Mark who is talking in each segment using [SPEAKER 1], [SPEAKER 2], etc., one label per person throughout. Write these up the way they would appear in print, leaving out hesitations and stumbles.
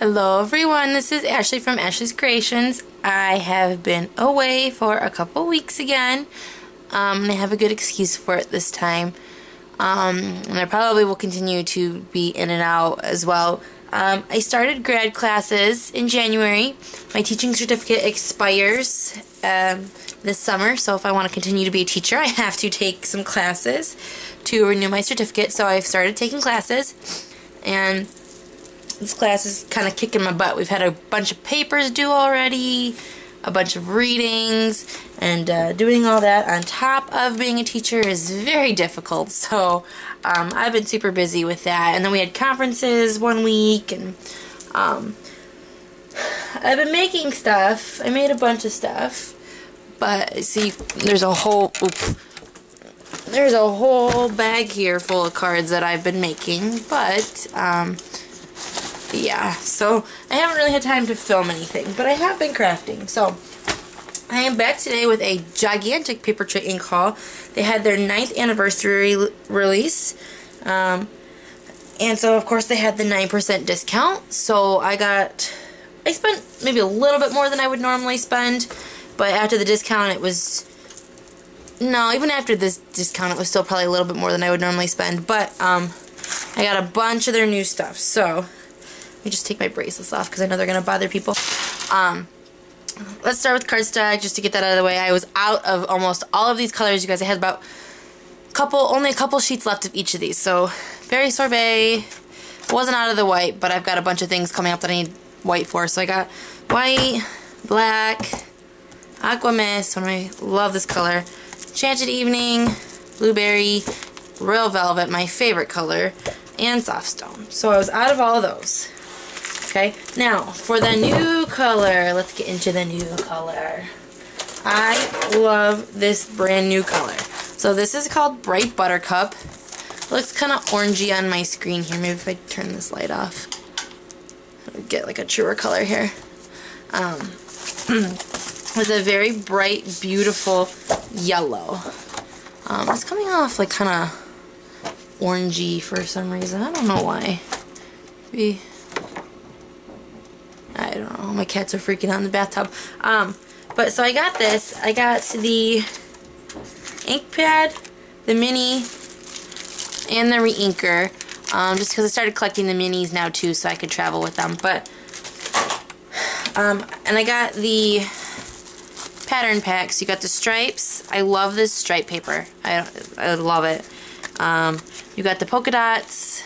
[SPEAKER 1] Hello everyone, this is Ashley from Ashley's Creations. I have been away for a couple weeks again, and I have a good excuse for it this time. And I probably will continue to be in and out as well. I started grad classes in January. My teaching certificate expires this summer, so if I want to continue to be a teacher, I have to take some classes to renew my certificate. So I've started taking classes, and this class is kind of kicking my butt. We've had a bunch of papers due already, a bunch of readings, and doing all that on top of being a teacher is very difficult. So I've been super busy with that. And then we had conferences one week, and I've been making stuff. I made a bunch of stuff, but see, there's a whole bag here full of cards that I've been making, but yeah, so I haven't really had time to film anything, but I have been crafting. So I am back today with a gigantic Papertrey ink haul. They had their 9th anniversary release, and so of course they had the 9% discount. So I spent maybe a little bit more than I would normally spend, but after the discount it was, no, even after this discount it was still probably a little bit more than I would normally spend. But I got a bunch of their new stuff. So let me just take my bracelets off because I know they're going to bother people. Let's start with cardstock just to get that out of the way. I was out of almost all of these colors, you guys. I had about only a couple sheets left of each of these. So Berry Sorbet, wasn't out of the white, but I've got a bunch of things coming up that I need white for. So I got white, black, Aqua Mist, I love this color, Enchanted Evening, Blueberry, Royal Velvet, my favorite color, and Soft Stone. So I was out of all of those. Okay, now for the new color, let's get into the new color. I love this brand new color. So this is called Bright Buttercup. It looks kind of orangey on my screen here. Maybe if I turn this light off, I'll get like a truer color here. It's a very bright, beautiful yellow. It's coming off like kind of orangey for some reason. I don't know why. Maybe, I don't know. My cats are freaking out in the bathtub. But so I got this. I got the ink pad, the mini, and the re-inker. Just because I started collecting the minis now too, so I could travel with them. But and I got the pattern packs. You got the stripes. I love this stripe paper. I love it. You got the polka dots.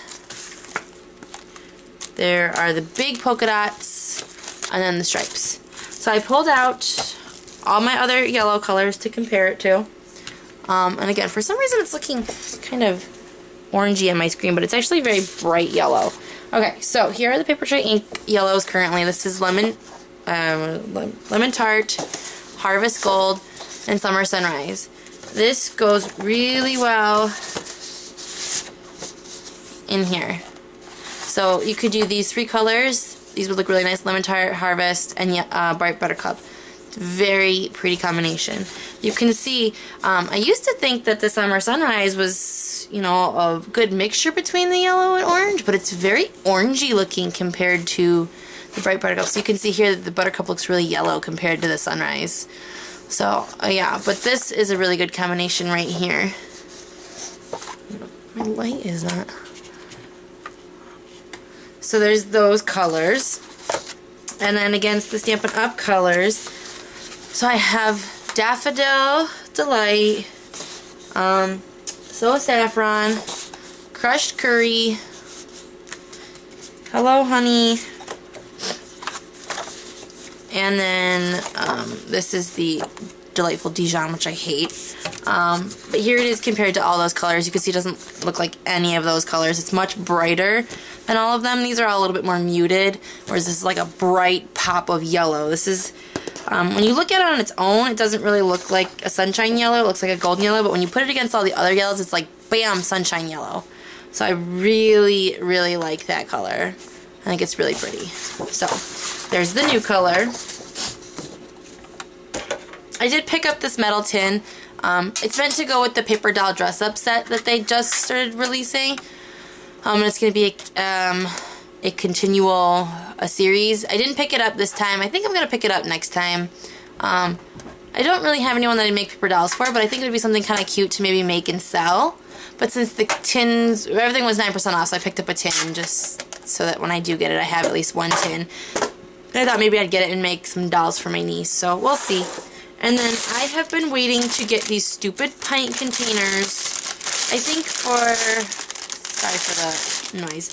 [SPEAKER 1] There are the big polka dots, and then the stripes. So I pulled out all my other yellow colors to compare it to. And again, for some reason it's looking kind of orangey on my screen, but it's actually very bright yellow. Okay, so here are the Papertrey ink yellows currently. This is Lemon Tart, Harvest Gold, and Summer Sunrise. This goes really well in here. So you could do these 3 colors. These would look really nice: Lemon Tart, Harvest, and Bright Buttercup. It's a very pretty combination. You can see, I used to think that the Summer Sunrise was, you know, a good mixture between the yellow and orange, but it's very orangey looking compared to the Bright Buttercup. So you can see here that the Buttercup looks really yellow compared to the Sunrise. So, yeah, but this is a really good combination right here. My light is not. So there's those colors. And then against the Stampin' Up! Colors, so I have Daffodil Delight, So Saffron, Crushed Curry, Hello Honey, and then this is the Delightful Dijon, which I hate. But here it is compared to all those colors. You can see it doesn't look like any of those colors. It's much brighter than all of them. These are all a little bit more muted, whereas this is like a bright pop of yellow. This is, when you look at it on its own, it doesn't really look like a sunshine yellow. It looks like a golden yellow, but when you put it against all the other yellows, it's like, bam, sunshine yellow. So I really, really like that color. I think it's really pretty. So there's the new color. I did pick up this metal tin. It's meant to go with the paper doll dress-up set that they just started releasing. And it's going to be a continual series. I didn't pick it up this time. I think I'm going to pick it up next time. I don't really have anyone that I make paper dolls for, but I think it would be something kind of cute to maybe make and sell. But since the tins, everything was 9% off, so I picked up a tin just so that when I do get it, I have at least one tin. And I thought maybe I'd get it and make some dolls for my niece, so we'll see. And then I have been waiting to get these stupid pint containers. I think sorry for the noise.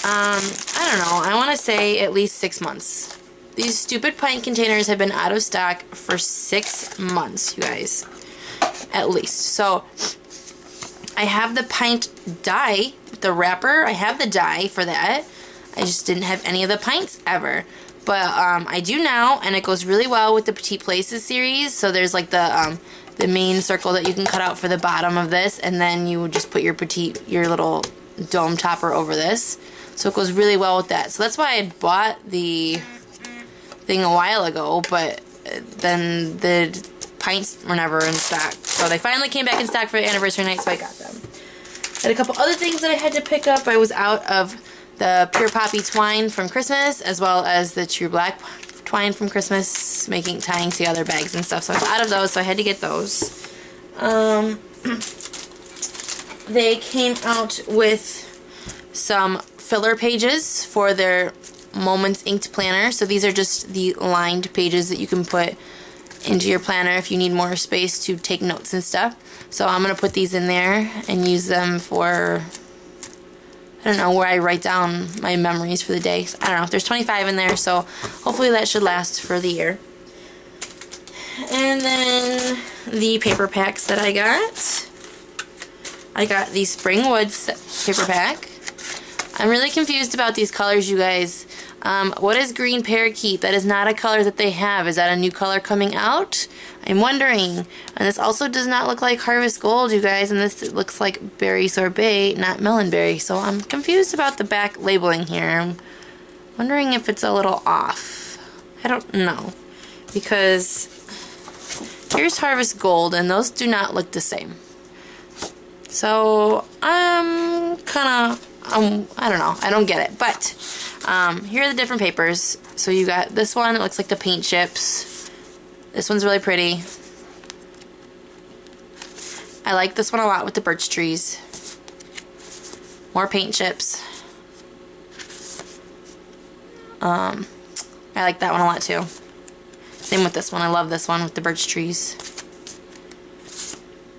[SPEAKER 1] I don't know, I want to say at least 6 months. These stupid pint containers have been out of stock for 6 months, you guys. At least. So, I have the pint die, the wrapper. I have the die for that. I just didn't have any of the pints ever. But I do now, and it goes really well with the Petite Places series. So there's like the main circle that you can cut out for the bottom of this, and then you would just put your little dome topper over this. So it goes really well with that. So that's why I bought the thing a while ago, but then the pints were never in stock. So they finally came back in stock for the anniversary night, so I got them. Had a couple other things that I had to pick up. I was out of the Pure Poppy twine from Christmas, as well as the True Black twine from Christmas, tying together bags and stuff. So I was out of those, so I had to get those. They came out with some filler pages for their Moments Inked planner. So these are just the lined pages that you can put into your planner if you need more space to take notes and stuff. So I'm going to put these in there and use them for, I don't know, where I write down my memories for the day. So, I don't know, there's 25 in there, so hopefully that should last for the year. And then the paper packs that I got. I got the Spring Woods paper pack. I'm really confused about these colors, you guys. What is green parakeet? That is not a color that they have. Is that a new color coming out? I'm wondering. And this also does not look like Harvest Gold, you guys. And this looks like Berry Sorbet, not Melonberry. So I'm confused about the back labeling here. I'm wondering if it's a little off. I don't know. Because here's Harvest Gold, and those do not look the same. So I'm kind of, I don't know. I don't get it. But here are the different papers. So you got this one. It looks like the paint chips. This one's really pretty. I like this one a lot with the birch trees. More paint chips. I like that one a lot too. Same with this one. I love this one with the birch trees.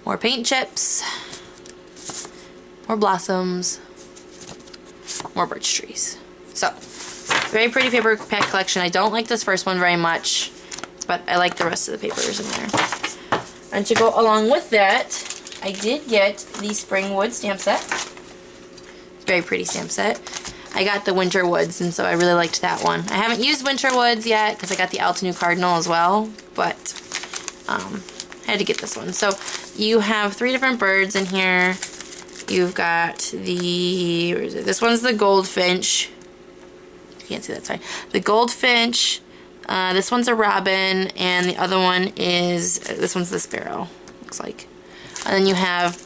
[SPEAKER 1] More paint chips. More blossoms. More birch trees. So, very pretty paper pack collection. I don't like this first one very much, but I like the rest of the papers in there. And to go along with that, I did get the Spring Wood stamp set. Very pretty stamp set. I got the Winter Woods, and so I really liked that one. I haven't used Winter Woods yet because I got the Altenew Cardinal as well, but I had to get this one. So you have 3 different birds in here. You've got the, where is it? This one's the goldfinch. You can't see that, sorry. The goldfinch. This one's a robin, and the other one is, this one's the sparrow, looks like. And then you have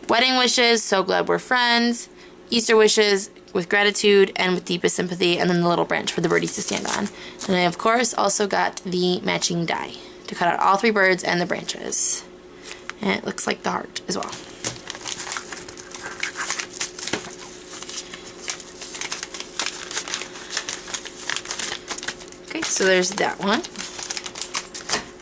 [SPEAKER 1] Wedding Wishes, So Glad We're Friends, Easter Wishes, With Gratitude, and With Deepest Sympathy, and then the little branch for the birdies to stand on. And I, of course, also got the matching die to cut out all 3 birds and the branches. And it looks like the heart as well. Okay, so there's that one.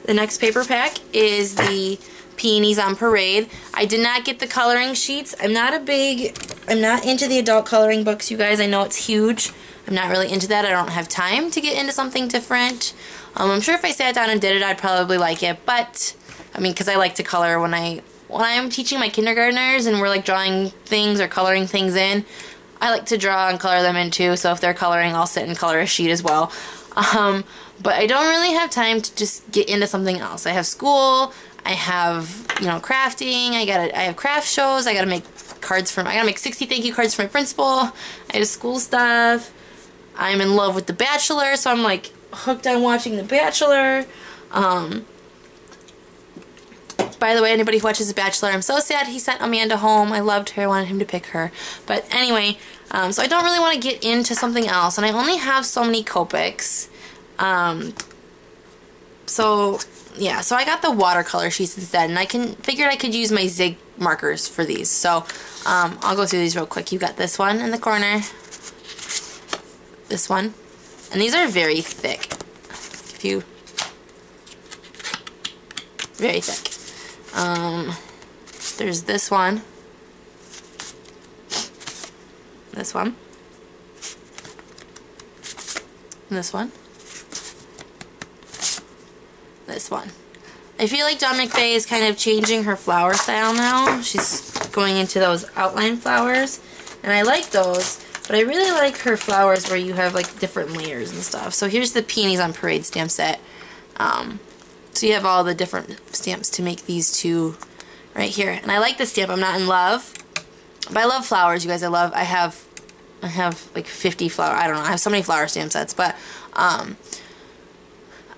[SPEAKER 1] The next paper pack is the Peonies on Parade. I did not get the coloring sheets. I'm not into the adult coloring books, you guys. I know it's huge. I'm not really into that. I don't have time to get into something different. I'm sure if I sat down and did it, I'd probably like it. But, I mean, because I like to color when I'm teaching my kindergartners and we're like drawing things or coloring things in, I like to draw and color them in too. So if they're coloring, I'll sit and color a sheet as well. But I don't really have time to just get into something else. I have school, I have, you know, crafting, I have craft shows, I gotta make cards I gotta make 60 thank you cards for my principal, I have school stuff, I'm in love with The Bachelor, so I'm like hooked on watching The Bachelor. By the way, anybody who watches The Bachelor, I'm so sad he sent Amanda home. I loved her, I wanted him to pick her. But anyway, So I don't really want to get into something else, and I only have so many Copics. So yeah, so I got the watercolor sheets instead, and figured I could use my Zig markers for these. So I'll go through these real quick. You got this one in the corner, this one, and these are very thick. Very thick. There's this one, this one, this one, this one. I feel like Dawn McFay is kind of changing her flower style now. She's going into those outline flowers, and I like those, but I really like her flowers where you have like different layers and stuff. So here's the Peonies on Parade stamp set. So you have all the different stamps to make these two right here. And I like this stamp. I'm not in love, but I love flowers, you guys. I have like 50 flower. I don't know. I have so many flower stamp sets, but I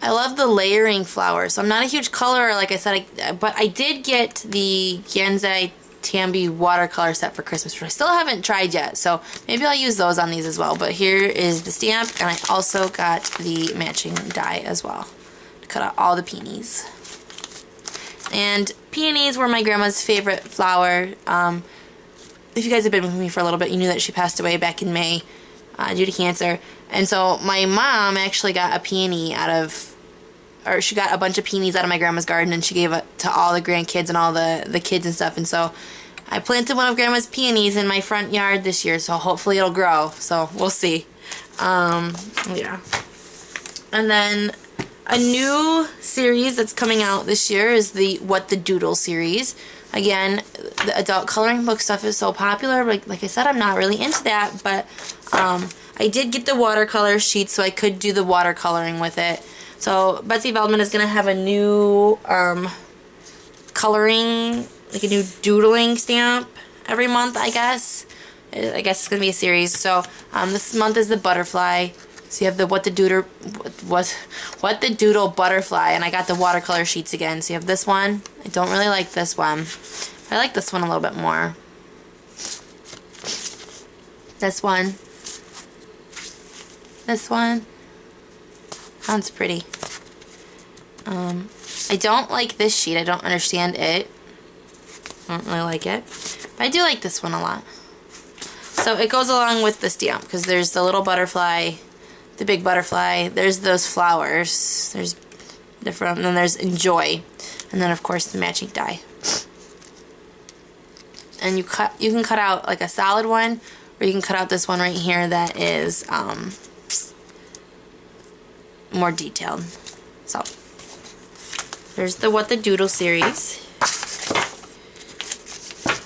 [SPEAKER 1] love the layering flowers. So I'm not a huge colorer, like I said, but I did get the Gansai Tambi watercolor set for Christmas, which I still haven't tried yet. So maybe I'll use those on these as well. But here is the stamp, and I also got the matching die as well. Cut out all the peonies. And peonies were my grandma's favorite flower. If you guys have been with me for a little bit, you knew that she passed away back in May due to cancer. And so my mom actually got a peony she got a bunch of peonies out of my grandma's garden, and she gave it to all the grandkids and all the kids and stuff. And so I planted one of grandma's peonies in my front yard this year, so hopefully it'll grow. So we'll see. Yeah. And then a new series that's coming out this year is the What the Doodle series. Again, the adult coloring book stuff is so popular. Like I said, I'm not really into that, but I did get the watercolor sheet so I could do the watercoloring with it. So Betsy Veldman is going to have a new coloring, like a new doodling stamp every month, I guess. I guess it's going to be a series. So this month is the butterfly. So you have the What the Doodle butterfly, and I got the watercolor sheets again. So you have this one. I don't really like this one. I like this one a little bit more. This one. This one. Sounds pretty. I don't like this sheet. I don't understand it. I don't really like it. But I do like this one a lot. So it goes along with the stamp, because there's the little butterfly, the big butterfly, there's those flowers, there's different, and then there's Enjoy, and then of course the matching die. And you can cut out like a solid one, or you can cut out this one right here that is more detailed. So there's the What the Doodle series.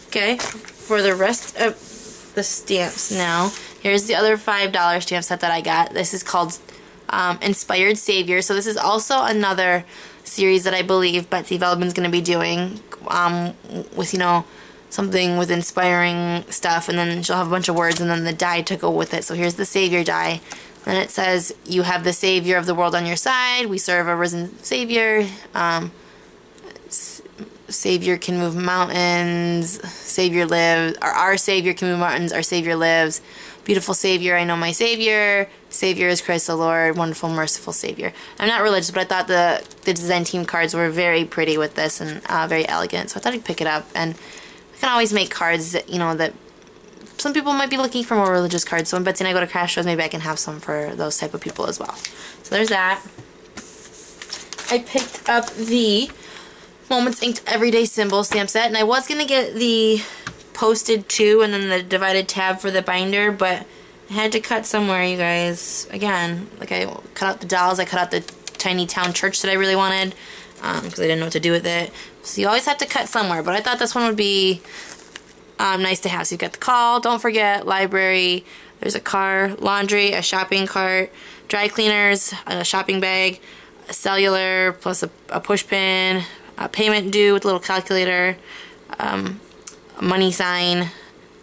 [SPEAKER 1] Okay, for the rest of the stamps now, here's the other $5 stamp set that I got. This is called Inspired Savior. So this is also another series that I believe Betsy Veldman's going to be doing with, you know, something with inspiring stuff, and then she'll have a bunch of words and then the die to go with it. So here's the Savior die. Then it says, you have the Savior of the world on your side. We serve a risen Savior. Savior can move mountains. Savior lives. Our Savior can move mountains. Our Savior lives. Beautiful Savior, I know my Savior. Savior is Christ the Lord. Wonderful, merciful Savior. I'm not religious, but I thought the design team cards were very pretty with this and very elegant. So I thought I'd pick it up. And I can always make cards that, you know, that some people might be looking for more religious cards. So when Betsy and I go to craft shows, maybe I can have some for those type of people as well. So there's that. I picked up the Moments Inked Everyday Symbol stamp set, and I was going to get the posted too, and then the divided tab for the binder, but I had to cut somewhere, you guys. Again, like I cut out the dolls, I cut out the tiny town church that I really wanted, because I didn't know what to do with it. So you always have to cut somewhere, but I thought this one would be nice to have. So you've got the call, don't forget, library, there's a car, laundry, a shopping cart, dry cleaners, a shopping bag, a cellular, plus a push pin, a payment due with a little calculator, a money sign.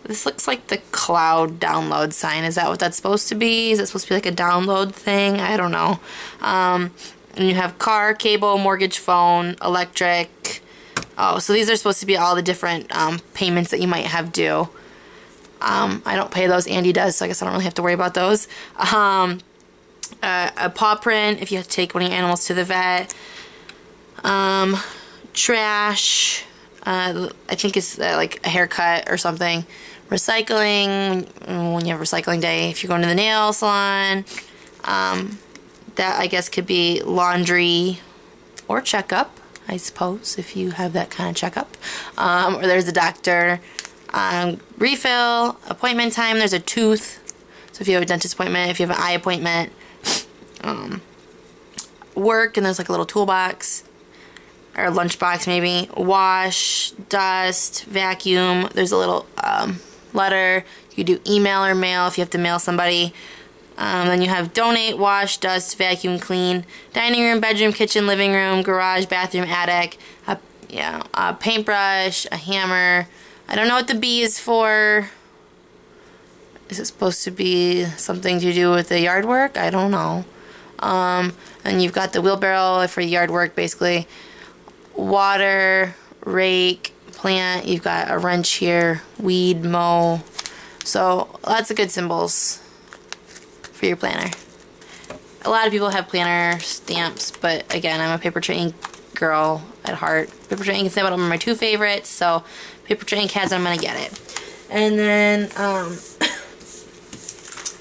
[SPEAKER 1] This looks like the cloud download sign. Is that what that's supposed to be? Is it supposed to be like a download thing? I don't know. And you have car, cable, mortgage, phone, electric. Oh, so these are supposed to be all the different payments that you might have due. I don't pay those, Andy does, so I guess I don't really have to worry about those. A paw print if you have to take one of your animals to the vet. Trash, I think it's like a haircut or something. Recycling, when you have recycling day, if you're going to the nail salon. That I guess could be laundry or checkup, I suppose, if you have that kind of checkup. Or there's a doctor. Refill, appointment time, there's a tooth. So if you have a dentist appointment, if you have an eye appointment. Work, and there's like a little toolbox. Or a lunchbox maybe. Wash, dust, vacuum. There's a little letter. You do email or mail if you have to mail somebody. Then you have donate, wash, dust, vacuum, clean, dining room, bedroom, kitchen, living room, garage, bathroom, attic, a paintbrush, a hammer. I don't know what the B is for. Is it supposed to be something to do with the yard work? I don't know. And you've got the wheelbarrow for yard work, basically. Water, rake, plant. You've got a wrench here, weed, mow. So lots of good symbols for your planner. A lot of people have planner stamps, but again, I'm a Papertrey Ink girl at heart. Papertrey Ink and Stamp are my two favorites, so Papertrey Ink has it, I'm gonna get it. And then I'll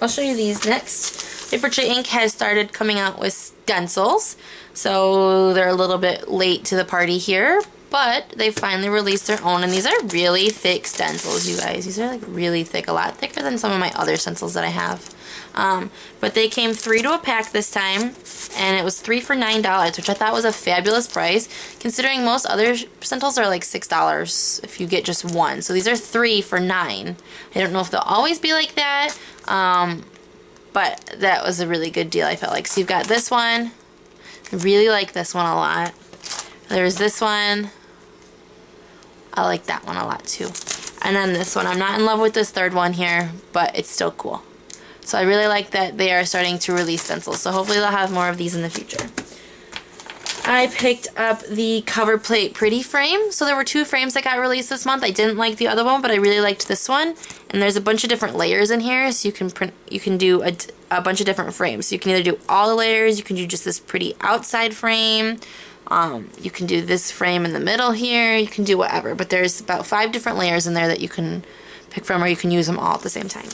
[SPEAKER 1] show you these next. Papertrey Ink has started coming out with stencils, so they're a little bit late to the party here, but they finally released their own, and these are really thick stencils, you guys. These are like really thick, a lot thicker than some of my other stencils that I have. But they came 3 to a pack this time, and it was 3 for $9, which I thought was a fabulous price, considering most other stencils are like $6 if you get just one. So these are 3 for $9. I don't know if they'll always be like that, but that was a really good deal, I felt like. So you've got this one. I really like this one a lot. There's this one. I like that one a lot too. And then this one. I'm not in love with this third one here, but it's still cool. So I really like that they are starting to release stencils. So hopefully they'll have more of these in the future. I picked up the cover plate pretty frame. So there were 2 frames that got released this month. I didn't like the other one, but I really liked this one. And there's a bunch of different layers in here, so you can do a bunch of different frames. So you can either do all the layers, you can do just this pretty outside frame. You can do this frame in the middle here. You can do whatever, but there's about 5 different layers in there that you can pick from, or you can use them all at the same time.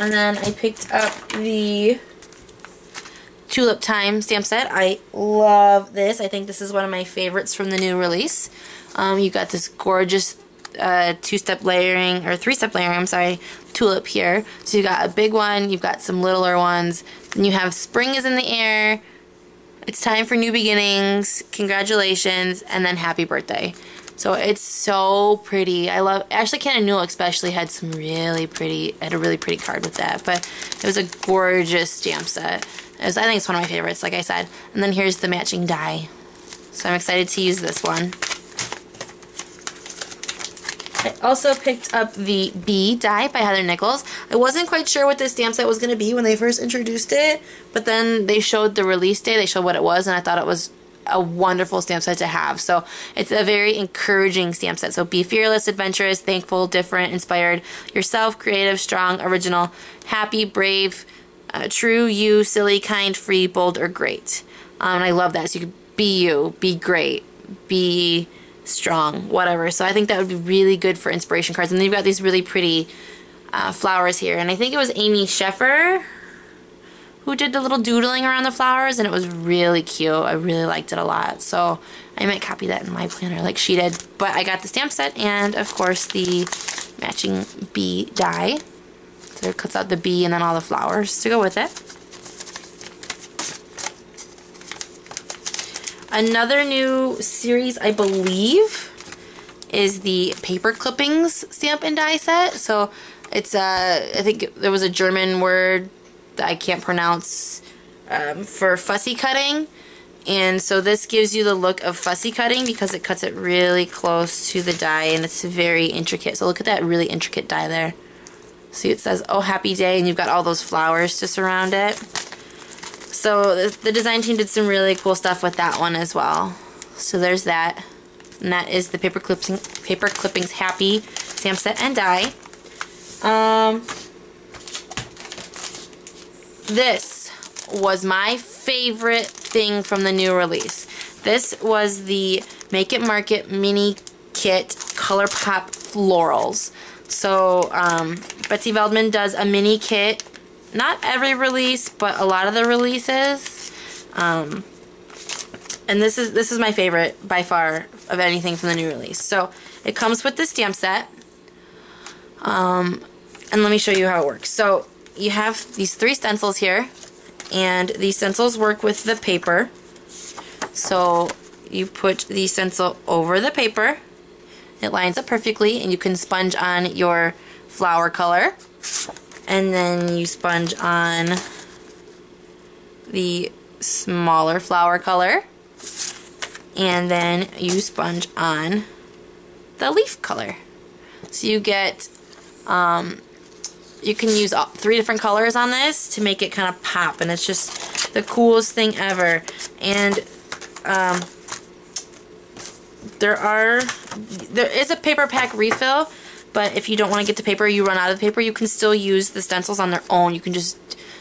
[SPEAKER 1] And then I picked up the Tulip Time stamp set. I love this. I think this is one of my favorites from the new release. You got this gorgeous 2-step layering, or 3-step layering, I'm sorry, tulip here. So you got a big one, you've got some littler ones, then you have spring is in the air, it's time for new beginnings, congratulations, and then happy birthday. So it's so pretty. I love, actually Canon Newell especially had some really pretty, had a really pretty card with that, but it was a gorgeous stamp set. I think it's one of my favorites, like I said. And then here's the matching die. So I'm excited to use this one. I also picked up the Bee die by Heather Nichols. I wasn't quite sure what this stamp set was going to be when they first introduced it, but then they showed the release day, they showed what it was, and I thought it was a wonderful stamp set to have. So it's a very encouraging stamp set. So be fearless, adventurous, thankful, different, inspired, yourself, creative, strong, original, happy, brave, true, you, silly, kind, free, bold, or great. And I love that. So you could be you, be great, be strong, whatever. So I think that would be really good for inspiration cards. And then you've got these really pretty flowers here. And I think it was Amy Sheffer who did the little doodling around the flowers, and it was really cute. I really liked it a lot. So I might copy that in my planner like she did. But I got the stamp set and, of course, the matching bee die. So it cuts out the bee and then all the flowers to go with it. Another new series, I believe, is the paper clippings stamp and die set. So it's, I think there was a German word that I can't pronounce for fussy cutting. And so this gives you the look of fussy cutting because it cuts it really close to the die and it's very intricate. So look at that really intricate die there. See, it says, oh, happy day, and you've got all those flowers to surround it. So the design team did some really cool stuff with that one as well. So there's that. And that is the Paper Clippings Happy stamp set and die. This was my favorite thing from the new release. This was the Make It Mark It mini kit Color Pop Florals. So Betsy Veldman does a mini kit, not every release, but a lot of the releases. And this is my favorite by far of anything from the new release. So it comes with the stamp set. And let me show you how it works. So you have these 3 stencils here, and these stencils work with the paper. So you put the stencil over the paper, it lines up perfectly, and you can sponge on your flower color, and then you sponge on the smaller flower color, and then you sponge on the leaf color. So you get you can use 3 different colors on this to make it kind of pop, and it's just the coolest thing ever. And there is a paper pack refill, but if you don't want to get the paper, you run out of the paper, you can still use the stencils on their own. You can just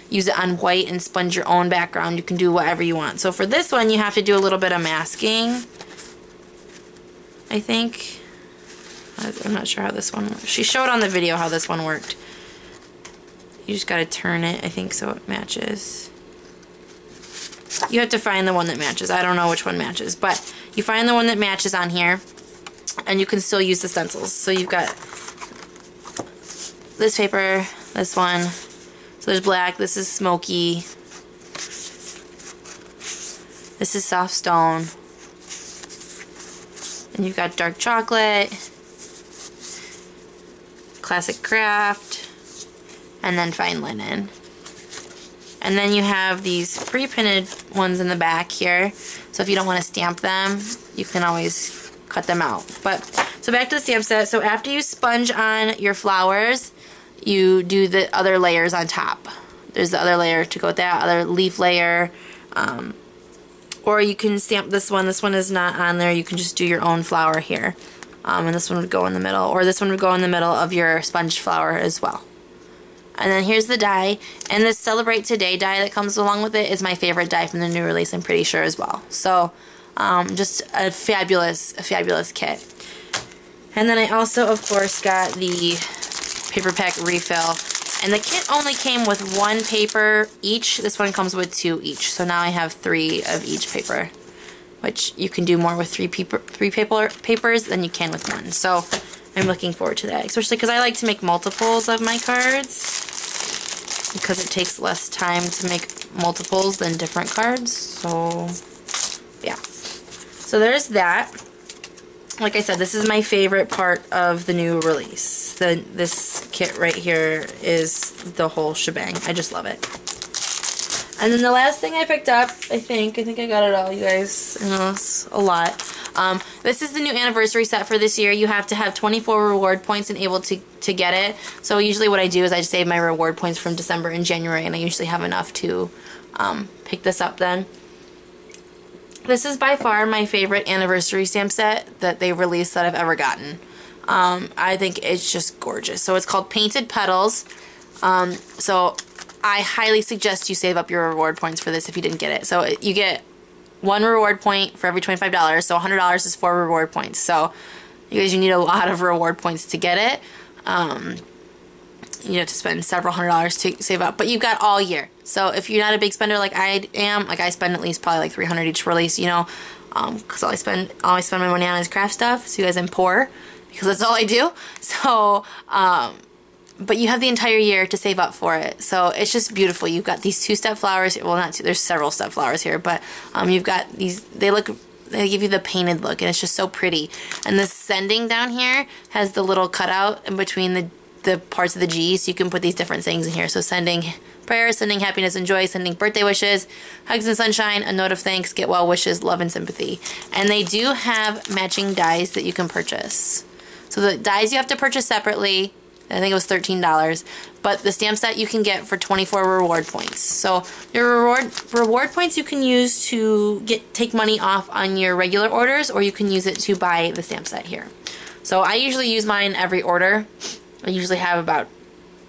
[SPEAKER 1] use it on white and sponge your own background. You can do whatever you want. So for this one, you have to do a little bit of masking, I think. I'm not sure how this one works. She showed on the video how this one worked. You just gotta turn it, I think, so it matches. You have to find the one that matches. I don't know which one matches, but you find the one that matches on here, and you can still use the stencils. So you've got this paper, this one. So there's black, this is smoky, this is soft stone, and you've got dark chocolate, classic craft, and then fine linen. And then you have these pre-printed ones in the back here, so if you don't want to stamp them, you can always cut them out. But so back to the stamp set. So after you sponge on your flowers, you do the other layers on top. There's the other layer to go with that, other leaf layer, or you can stamp this one. This one is not on there. You can just do your own flower here, and this one would go in the middle, or this one would go in the middle of your sponge flower as well. And then here's the die, and this Celebrate Today die that comes along with it is my favorite die from the new release, I'm pretty sure, as well. So just a fabulous kit. And then I also, of course, got the paper pack refill, and the kit only came with 1 paper each. This one comes with 2 each, so now I have 3 of each paper, which you can do more with 3 papers than you can with 1. So I'm looking forward to that, especially because I like to make multiples of my cards, because it takes less time to make multiples than different cards. So yeah, so there's that. Like I said, this is my favorite part of the new release. This kit right here is the whole shebang. I just love it. And then the last thing I picked up, I think I got it all, you guys. I know it's a lot. This is the new anniversary set for this year. You have to have 24 reward points and able to get it. So usually what I do is I just save my reward points from December and January, and I usually have enough to pick this up then. This is by far my favorite anniversary stamp set that they released that I've ever gotten. I think it's just gorgeous. So it's called Painted Petals. So I highly suggest you save up your reward points for this if you didn't get it. So you get 1 reward point for every $25, so $100 is 4 reward points. So you guys, you need a lot of reward points to get it. You have to spend several $100s to save up, but you've got all year. So if you're not a big spender like I am, like I spend at least probably like $300 each release, you know, because all I spend my money on is craft stuff. So you guys, I'm poor because that's all I do. So but you have the entire year to save up for it. So it's just beautiful. You've got these 2-step flowers. Well, not 2, there's several step flowers here, but you've got these, they give you the painted look, and it's just so pretty. And the sending down here has the little cutout in between the parts of the G, so you can put these different things in here. So sending prayers, sending happiness and joy, sending birthday wishes, hugs and sunshine, a note of thanks, get well wishes, love and sympathy. And they do have matching dies that you can purchase. So the dies you have to purchase separately. I think it was $13, but the stamp set you can get for 24 reward points. So your reward points you can use to take money off on your regular orders, or you can use it to buy the stamp set here. So I usually use mine every order. I usually have about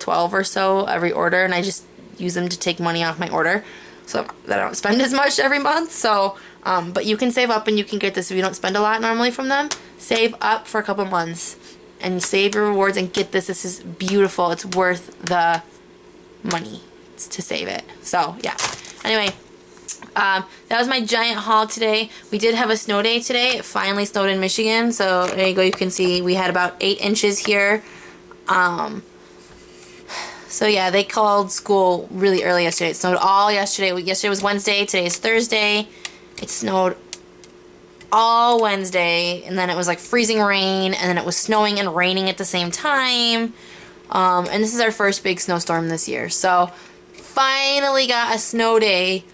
[SPEAKER 1] 12 or so every order, and I just use them to take money off my order so that I don't spend as much every month. So, but you can save up and you can get this if you don't spend a lot normally from them. Save up for a couple months and save your rewards and get this. This is beautiful. It's worth the money to save it. So, yeah. Anyway, that was my giant haul today. We did have a snow day today. It finally snowed in Michigan. So, there you go. You can see we had about 8 inches here. So yeah, they called school really early yesterday. It snowed all yesterday. Yesterday was Wednesday. Today is Thursday. It snowed all Wednesday, and then it was like freezing rain, and then it was snowing and raining at the same time. And this is our first big snowstorm this year. So finally got a snow day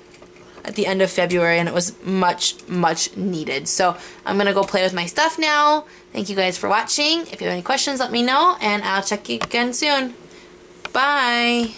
[SPEAKER 1] at the end of February, and it was much, much needed. So I'm going to go play with my stuff now. Thank you guys for watching. If you have any questions, let me know, and I'll check you again soon. Bye.